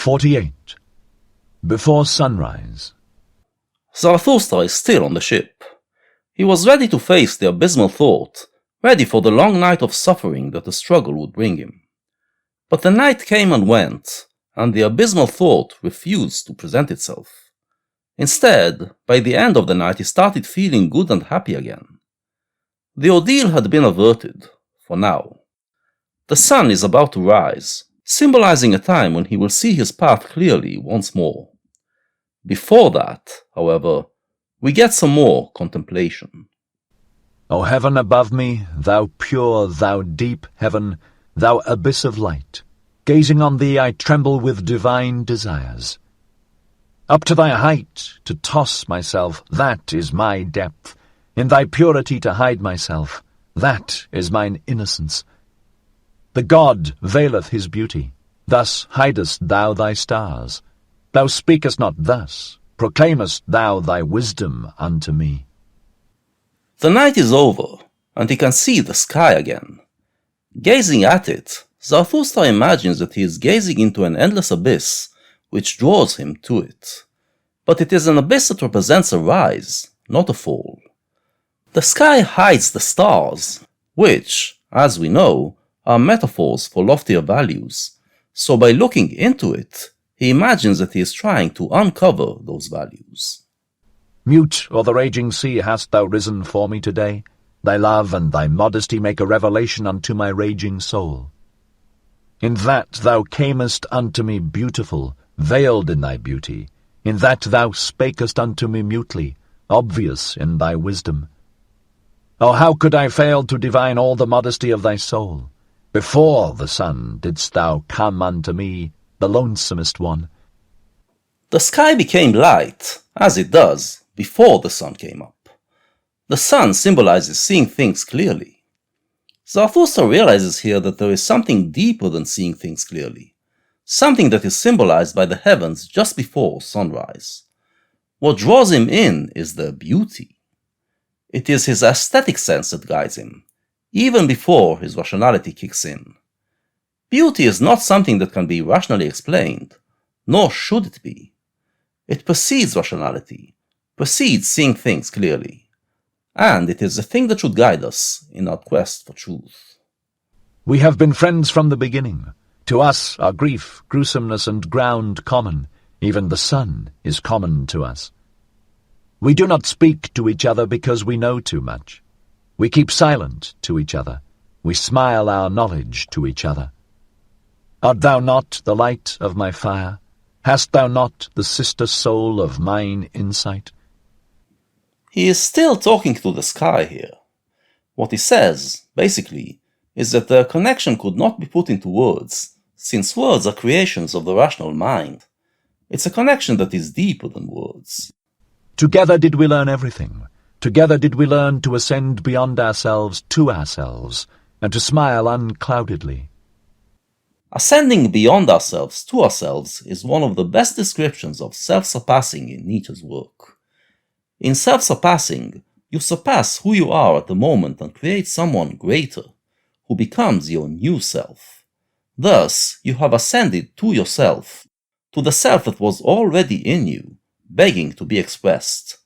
48. Before sunrise. Zarathustra is still on the ship. He was ready to face the abysmal thought, ready for the long night of suffering that the struggle would bring him. But the night came and went, and the abysmal thought refused to present itself. Instead, by the end of the night he started feeling good and happy again. The ordeal had been averted, for now. The sun is about to rise, symbolizing a time when he will see his path clearly once more. Before that, however, we get some more contemplation. O heaven above me, thou pure, thou deep heaven, thou abyss of light, gazing on thee I tremble with divine desires. Up to thy height to toss myself, that is my depth. In thy purity to hide myself, that is mine innocence. The God veileth his beauty, thus hidest thou thy stars. Thou speakest not thus, proclaimest thou thy wisdom unto me. The night is over, and he can see the sky again. Gazing at it, Zarathustra imagines that he is gazing into an endless abyss, which draws him to it. But it is an abyss that represents a rise, not a fall. The sky hides the stars, which, as we know, are metaphors for loftier values, so by looking into it, he imagines that he is trying to uncover those values. Mute o'er the raging sea hast thou risen for me today. Thy love and thy modesty make a revelation unto my raging soul. In that thou camest unto me beautiful, veiled in thy beauty. In that thou spakest unto me mutely, obvious in thy wisdom. Oh, how could I fail to divine all the modesty of thy soul? Before the sun didst thou come unto me, the lonesomest one. The sky became light, as it does, before the sun came up. The sun symbolizes seeing things clearly. Zarathustra realizes here that there is something deeper than seeing things clearly, something that is symbolized by the heavens just before sunrise. What draws him in is their beauty. It is his aesthetic sense that guides him, even before his rationality kicks in. Beauty is not something that can be rationally explained, nor should it be. It precedes rationality, precedes seeing things clearly, and it is the thing that should guide us in our quest for truth. We have been friends from the beginning. To us are grief, gruesomeness, and ground common. Even the sun is common to us. We do not speak to each other because we know too much. We keep silent to each other. We smile our knowledge to each other. Art thou not the light of my fire? Hast thou not the sister soul of mine insight? He is still talking to the sky here. What he says, basically, is that their connection could not be put into words, since words are creations of the rational mind. It's a connection that is deeper than words. Together did we learn everything. Together did we learn to ascend beyond ourselves to ourselves, and to smile uncloudedly. Ascending beyond ourselves to ourselves is one of the best descriptions of self-surpassing in Nietzsche's work. In self-surpassing, you surpass who you are at the moment and create someone greater, who becomes your new self. Thus, you have ascended to yourself, to the self that was already in you, begging to be expressed.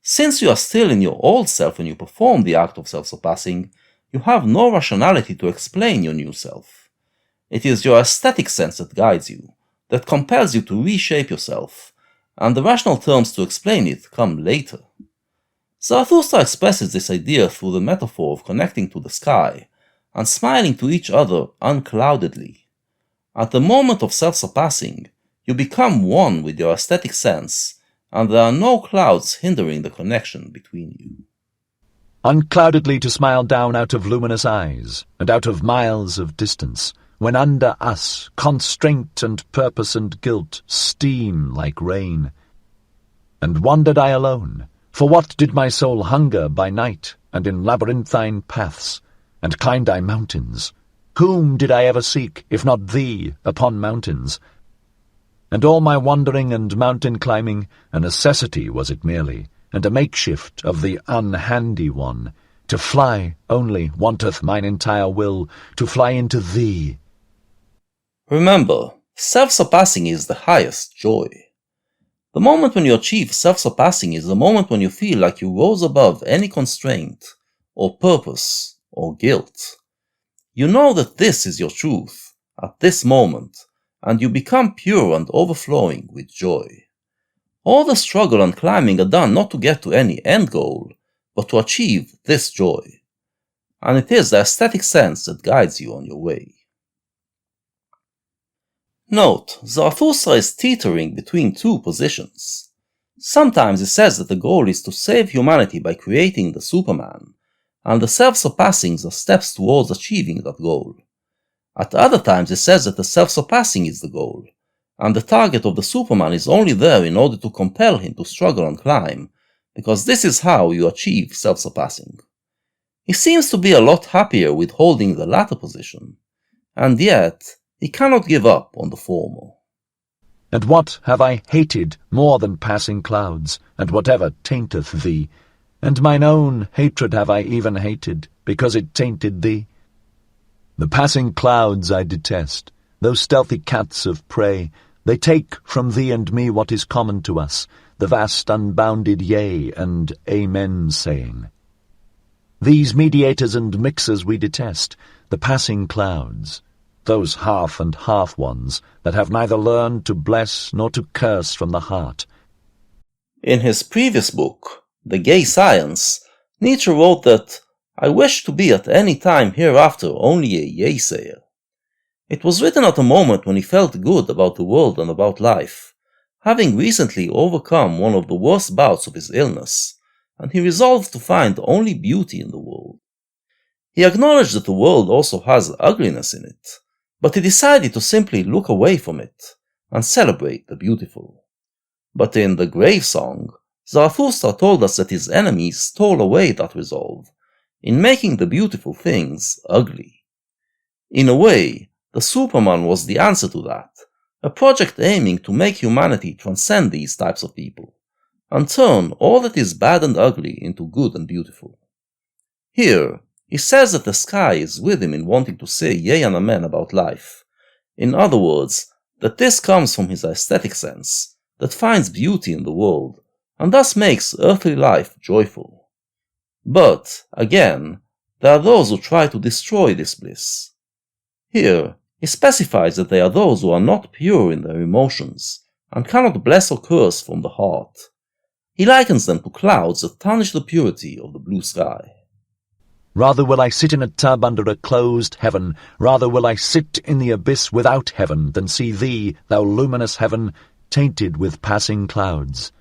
Since you are still in your old self when you perform the act of self-surpassing, you have no rationality to explain your new self. It is your aesthetic sense that guides you, that compels you to reshape yourself, and the rational terms to explain it come later. Zarathustra expresses this idea through the metaphor of connecting to the sky, and smiling to each other uncloudedly. At the moment of self-surpassing, you become one with your aesthetic sense, and there are no clouds hindering the connection between you. Uncloudedly to smile down out of luminous eyes, and out of miles of distance, when under us constraint and purpose and guilt steam like rain. And wandered I alone, for what did my soul hunger by night, and in labyrinthine paths, and climbed I mountains? Whom did I ever seek, if not thee, upon mountains? And all my wandering and mountain climbing, a necessity was it merely, and a makeshift of the unhandy one. To fly only wanteth mine entire will, to fly into thee. Remember, Self-surpassing is the highest joy. The moment when you achieve self-surpassing is the moment when you feel like you rose above any constraint, or purpose, or guilt. You know that this is your truth, at this moment, and you become pure and overflowing with joy. All the struggle and climbing are done not to get to any end goal, but to achieve this joy. And it is the aesthetic sense that guides you on your way. Note, Zarathustra is teetering between two positions. Sometimes he says that the goal is to save humanity by creating the Superman, and the self-surpassings are steps towards achieving that goal. At other times he says that the self-surpassing is the goal, and the target of the Superman is only there in order to compel him to struggle and climb, because this is how you achieve self-surpassing. He seems to be a lot happier with holding the latter position, and yet he cannot give up on the former. And what have I hated more than passing clouds, and whatever tainteth thee? And mine own hatred have I even hated, because it tainted thee. The passing clouds I detest, those stealthy cats of prey. They take from thee and me what is common to us, the vast unbounded yea and amen saying. These mediators and mixers we detest, the passing clouds, those half and half ones that have neither learned to bless nor to curse from the heart. In his previous book, The Gay Science, Nietzsche wrote that, "I wish to be at any time hereafter only a yea-sayer." It was written at a moment when he felt good about the world and about life, having recently overcome one of the worst bouts of his illness, and he resolved to find only beauty in the world. He acknowledged that the world also has ugliness in it, but he decided to simply look away from it and celebrate the beautiful. But in the Grave Song, Zarathustra told us that his enemies stole away that resolve, in making the beautiful things ugly. In a way, the Superman was the answer to that, a project aiming to make humanity transcend these types of people, and turn all that is bad and ugly into good and beautiful. Here, he says that the sky is with him in wanting to say yea and amen about life. In other words, that this comes from his aesthetic sense, that finds beauty in the world, and thus makes earthly life joyful. But, again, there are those who try to destroy this bliss. Here, he specifies that they are those who are not pure in their emotions, and cannot bless or curse from the heart. He likens them to clouds that tarnish the purity of the blue sky. Rather will I sit in a tub under a closed heaven, rather will I sit in the abyss without heaven, than see thee, thou luminous heaven, tainted with passing clouds.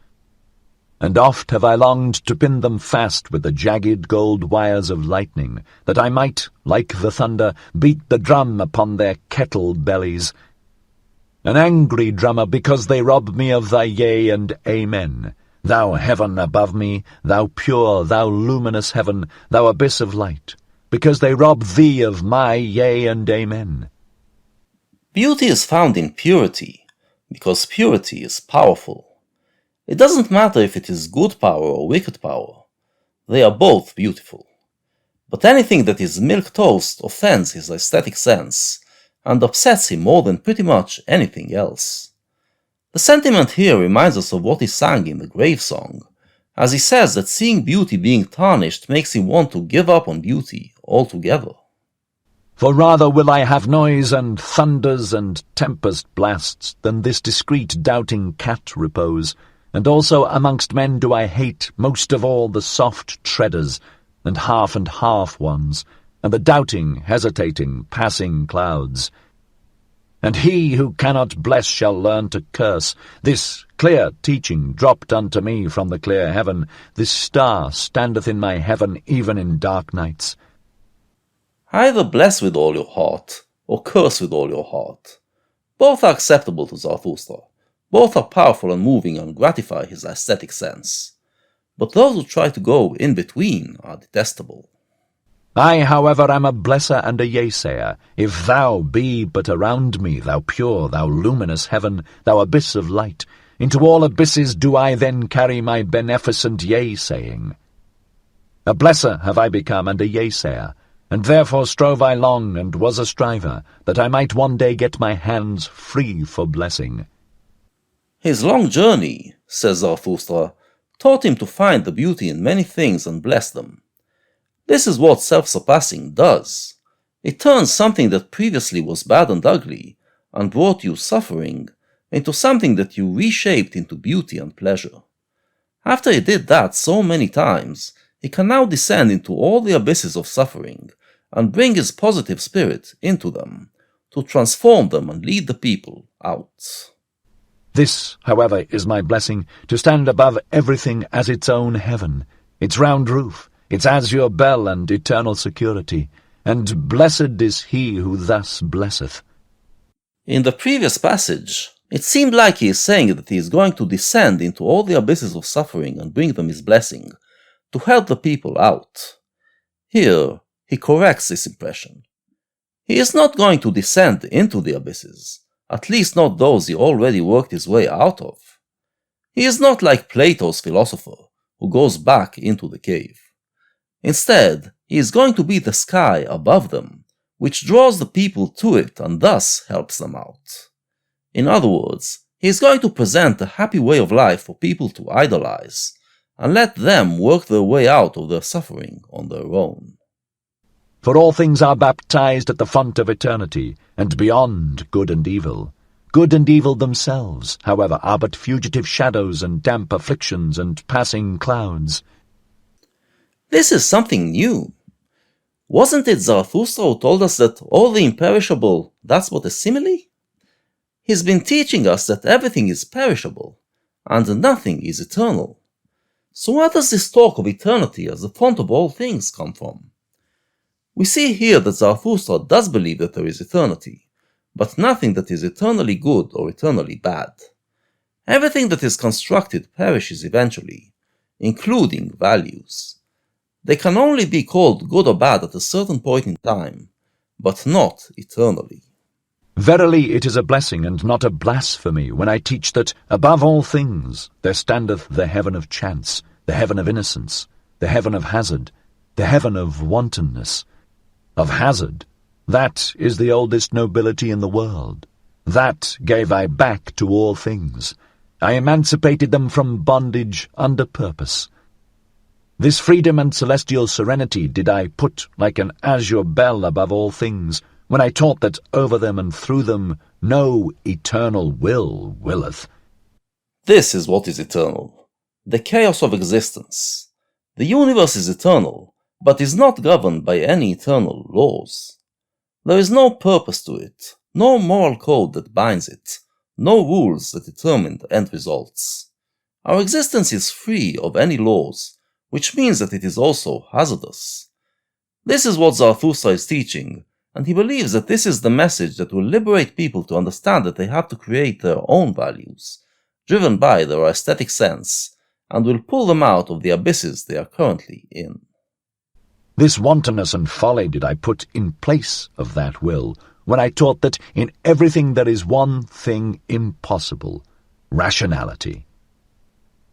And oft have I longed to pin them fast with the jagged gold wires of lightning, that I might, like the thunder, beat the drum upon their kettle bellies. An angry drummer, because they rob me of thy yea and amen. Thou heaven above me, thou pure, thou luminous heaven, thou abyss of light, because they rob thee of my yea and amen. Beauty is found in purity, because purity is powerful. It doesn't matter if it is good power or wicked power. They are both beautiful. But anything that is milquetoast offends his aesthetic sense, and upsets him more than pretty much anything else. The sentiment here reminds us of what he sang in the Grave Song, as he says that seeing beauty being tarnished makes him want to give up on beauty altogether. For rather will I have noise and thunders and tempest blasts than this discreet doubting cat repose. And also amongst men do I hate most of all the soft treaders, and half ones, and the doubting, hesitating, passing clouds. And he who cannot bless shall learn to curse. This clear teaching dropped unto me from the clear heaven. This star standeth in my heaven even in dark nights. Either bless with all your heart, or curse with all your heart. Both are acceptable to Zarathustra. Both are powerful and moving and gratify his aesthetic sense. But those who try to go in between are detestable. I, however, am a blesser and a yea-sayer. If thou be but around me, thou pure, thou luminous heaven, thou abyss of light, into all abysses do I then carry my beneficent yea-saying. A blesser have I become and a yea-sayer, And therefore strove I long, and was a striver, that I might one day get my hands free for blessing. His long journey, says Zarathustra, taught him to find the beauty in many things and bless them. This is what self-surpassing does. It turns something that previously was bad and ugly, and brought you suffering, into something that you reshaped into beauty and pleasure. After he did that so many times, he can now descend into all the abysses of suffering, and bring his positive spirit into them, to transform them and lead the people out. This, however, is my blessing, to stand above everything as its own heaven, its round roof, its azure bell and eternal security, and blessed is he who thus blesseth. In the previous passage, it seemed like he is saying that he is going to descend into all the abysses of suffering and bring them his blessing, to help the people out. Here, he corrects this impression. He is not going to descend into the abysses, at least not those he already worked his way out of. He is not like Plato's philosopher, who goes back into the cave. Instead, he is going to be the sky above them, which draws the people to it and thus helps them out. In other words, he is going to present a happy way of life for people to idolize, and let them work their way out of their suffering on their own. For all things are baptized at the font of eternity, and beyond good and evil. Good and evil themselves, however, are but fugitive shadows and damp afflictions and passing clouds. This is something new. Wasn't it Zarathustra who told us that all the imperishable, that's what a simile? He's been teaching us that everything is perishable, and nothing is eternal. So where does this talk of eternity as the font of all things come from? We see here that Zarathustra does believe that there is eternity, but nothing that is eternally good or eternally bad. Everything that is constructed perishes eventually, including values. They can only be called good or bad at a certain point in time, but not eternally. Verily it is a blessing and not a blasphemy when I teach that, above all things, there standeth the heaven of chance, the heaven of innocence, the heaven of hazard, the heaven of wantonness. Of hazard, that is the oldest nobility in the world. That gave I back to all things. I emancipated them from bondage under purpose. This freedom and celestial serenity did I put like an azure bell above all things, when I taught that over them and through them no eternal will willeth. This is what is eternal, the chaos of existence. The universe is eternal, but is not governed by any eternal laws. There is no purpose to it, no moral code that binds it, no rules that determine the end results. Our existence is free of any laws, which means that it is also hazardous. This is what Zarathustra is teaching, and he believes that this is the message that will liberate people to understand that they have to create their own values, driven by their aesthetic sense, and will pull them out of the abysses they are currently in. This wantonness and folly did I put in place of that will, when I taught that in everything there is one thing impossible, rationality.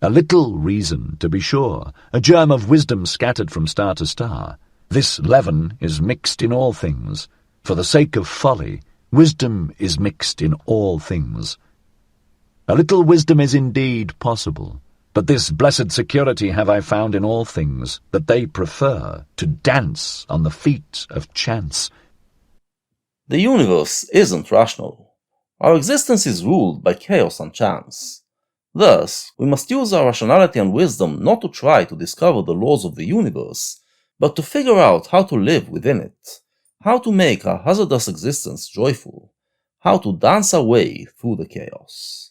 A little reason, to be sure, a germ of wisdom scattered from star to star. This leaven is mixed in all things. For the sake of folly, wisdom is mixed in all things. A little wisdom is indeed possible, but this blessed security have I found in all things, that they prefer to dance on the feet of chance. The universe isn't rational. Our existence is ruled by chaos and chance. Thus, we must use our rationality and wisdom not to try to discover the laws of the universe, but to figure out how to live within it, how to make our hazardous existence joyful, how to dance our way through the chaos.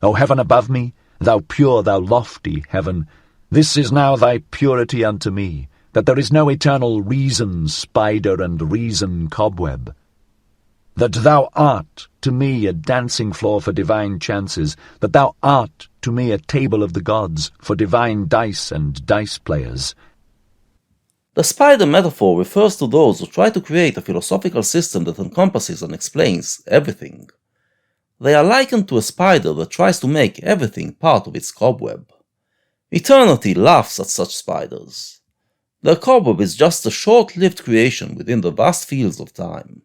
O heaven above me, thou pure, thou lofty heaven, this is now thy purity unto me, that there is no eternal reason spider and reason cobweb. That thou art to me a dancing floor for divine chances, that thou art to me a table of the gods for divine dice and dice players. The spider metaphor refers to those who try to create a philosophical system that encompasses and explains everything. They are likened to a spider that tries to make everything part of its cobweb. Eternity laughs at such spiders. The cobweb is just a short-lived creation within the vast fields of time.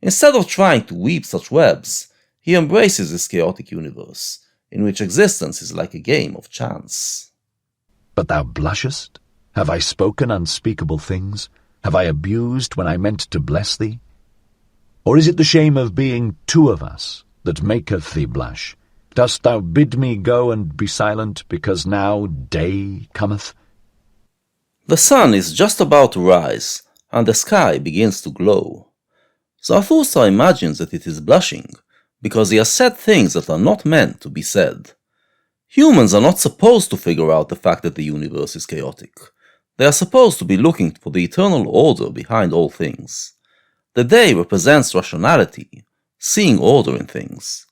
Instead of trying to weave such webs, he embraces this chaotic universe, in which existence is like a game of chance. But thou blushest? Have I spoken unspeakable things? Have I abused when I meant to bless thee? Or is it the shame of being two of us that maketh thee blush? Dost thou bid me go and be silent, because now day cometh? The sun is just about to rise, and the sky begins to glow. Zarathustra imagines that it is blushing, because he has said things that are not meant to be said. Humans are not supposed to figure out the fact that the universe is chaotic. They are supposed to be looking for the eternal order behind all things. The day represents rationality, seeing order in things.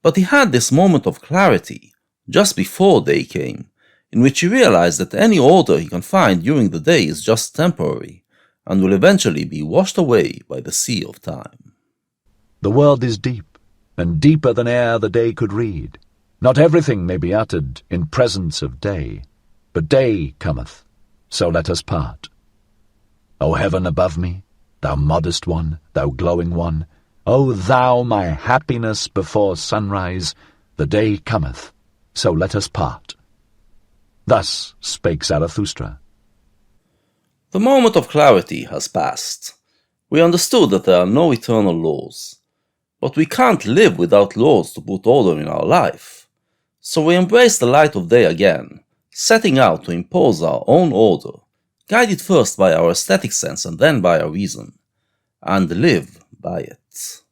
But he had this moment of clarity, just before day came, in which he realized that any order he can find during the day is just temporary, and will eventually be washed away by the sea of time. The world is deep, and deeper than e'er the day could read. Not everything may be uttered in presence of day, but day cometh, so let us part. O heaven above me, thou modest one, thou glowing one, O thou my happiness before sunrise, the day cometh, so let us part. Thus spake Zarathustra. The moment of clarity has passed. We understood that there are no eternal laws. But we can't live without laws to put order in our life. So we embrace the light of day again, setting out to impose our own order, guided first by our aesthetic sense and then by our reason, and live by it.